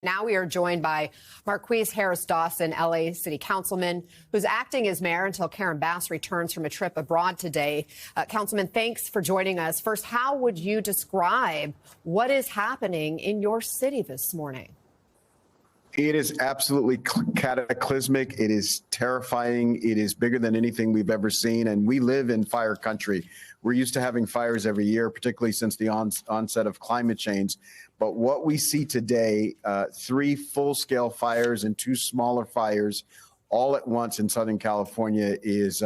Now we are joined by Marqueece Harris Dawson, LA City Councilman, who's acting as mayor until Karen Bass returns from a trip abroad today. Councilman, thanks for joining us. First, how would you describe what is happening in your city this morning? It is absolutely cataclysmic. It is terrifying. It is bigger than anything we've ever seen. And we live in fire country. We're used to having fires every year, particularly since the onset of climate change. But what we see today, 3 full-scale fires and 2 smaller fires all at once in Southern California is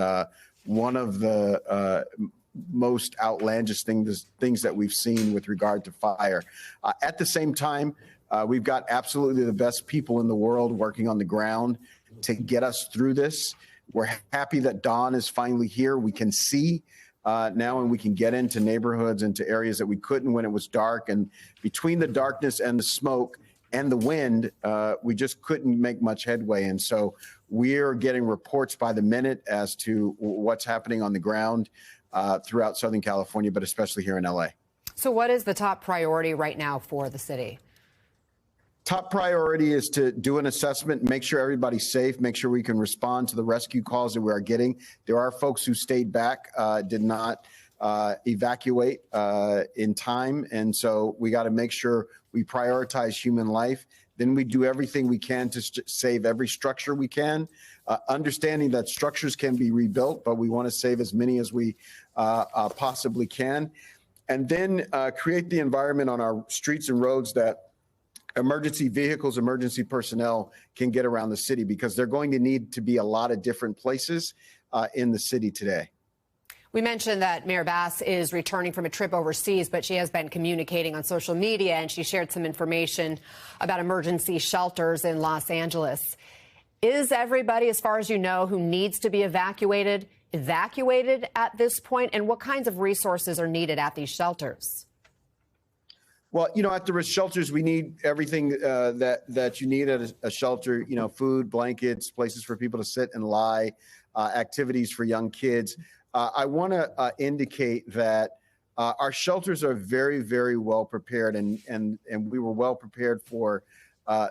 one of the most outlandish things that we've seen with regard to fire. At the same time, we've got absolutely the best people in the world working on the ground to get us through this. We're happy that dawn is finally here. We can see now, and we can get into neighborhoods, into areas that we couldn't when it was dark. And between the darkness and the smoke and the wind, we just couldn't make much headway. And so we're getting reports by the minute as to what's happening on the ground throughout Southern California, but especially here in LA. So what is the top priority right now for the city? Top priority is to do an assessment, make sure everybody's safe, make sure we can respond to the rescue calls that we are getting. There are folks who stayed back, did not evacuate in time. And so we got to make sure we prioritize human life. Then we do everything we can to save every structure we can, understanding that structures can be rebuilt, but we want to save as many as we possibly can. And then create the environment on our streets and roads that emergency vehicles, emergency personnel can get around the city, because they're going to need to be a lot of different places in the city today. We mentioned that Mayor Bass is returning from a trip overseas, but she has been communicating on social media, and she shared some information about emergency shelters in Los Angeles. Is everybody, as far as you know, who needs to be evacuated at this point? And what kinds of resources are needed at these shelters? Well, you know, at the shelters, we need everything that you need at a shelter, you know, food, blankets, places for people to sit and lie, activities for young kids. I want to indicate that our shelters are very, very well prepared, and we were well prepared for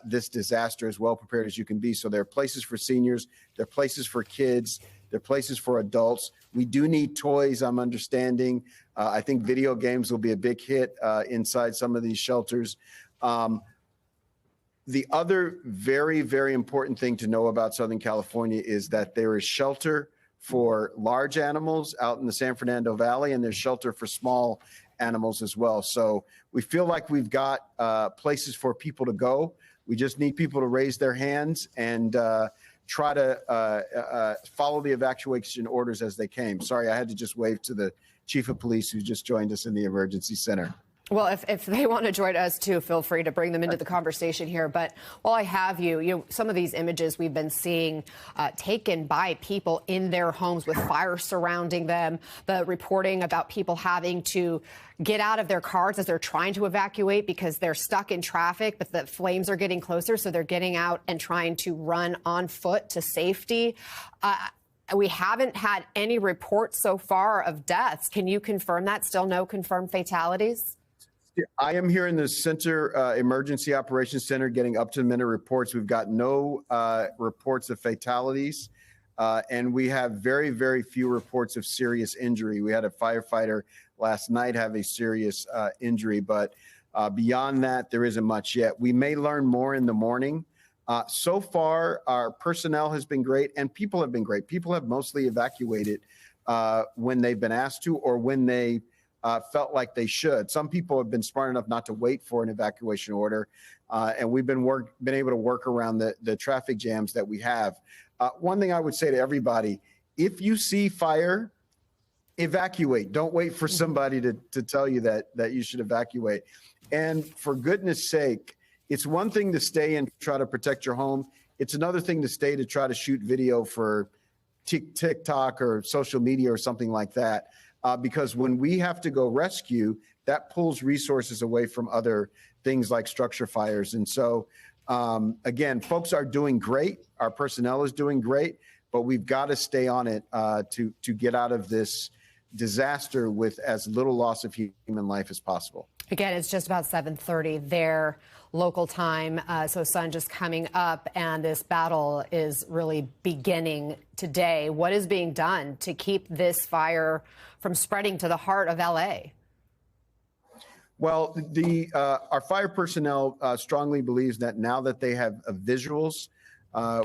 this disaster, as well prepared as you can be. So there are places for seniors, there are places for kids, there are places for adults. We do need toys, I'm understanding. I think video games will be a big hit inside some of these shelters. The other very, very important thing to know about Southern California is that there is shelter for large animals out in the San Fernando Valley, and there's shelter for small animals as well. So we feel like we've got places for people to go. We just need people to raise their hands and try to follow the evacuation orders as they came. Sorry, I had to just wave to the chief of police who just joined us in the emergency center. Well, if they want to join us, too, feel free to bring them into the conversation here. But while I have you, some of these images we've been seeing taken by people in their homes with fire surrounding them, the reporting about people having to get out of their cars as they're trying to evacuate because they're stuck in traffic, but the flames are getting closer, so they're getting out and trying to run on foot to safety. We haven't had any reports so far of deaths. Can you confirm that? Still no confirmed fatalities? I am here in the center, Emergency Operations Center, getting up-to-the-minute reports. We've got no reports of fatalities, and we have very, very few reports of serious injury. We had a firefighter last night have a serious injury, but beyond that, there isn't much yet. We may learn more in the morning. So far, our personnel has been great, and people have been great. People have mostly evacuated when they've been asked to, or when they felt like they should. Some people have been smart enough not to wait for an evacuation order, and we've been able to work around the traffic jams that we have. One thing I would say to everybody: if you see fire, evacuate. Don't wait for somebody to tell you that you should evacuate. And for goodness sake, it's one thing to stay and try to protect your home. It's another thing to stay to try to shoot video for TikTok or social media or something like that. Because when we have to go rescue, that pulls resources away from other things like structure fires. And so, again, folks are doing great. Our personnel is doing great, but we've got to stay on it to get out of this disaster with as little loss of human life as possible. Again, it's just about 7:30 there. local time. So sun just coming up, and this battle is really beginning today. What is being done to keep this fire from spreading to the heart of LA? Well, our fire personnel strongly believes that now that they have visuals,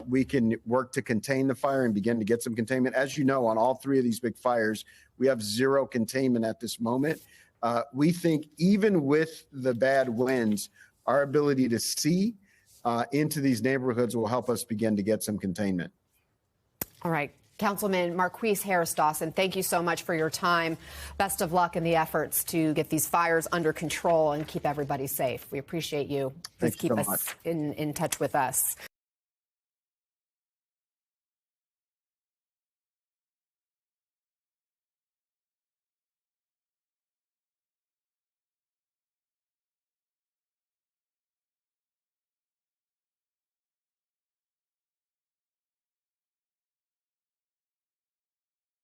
we can work to contain the fire and begin to get some containment. As you know, on all three of these big fires, we have zero containment at this moment. We think even with the bad winds, our ability to see into these neighborhoods will help us begin to get some containment. All right. Councilman Marqueece Harris Dawson, thank you so much for your time. Best of luck in the efforts to get these fires under control and keep everybody safe. We appreciate you. Please keep us in touch with us.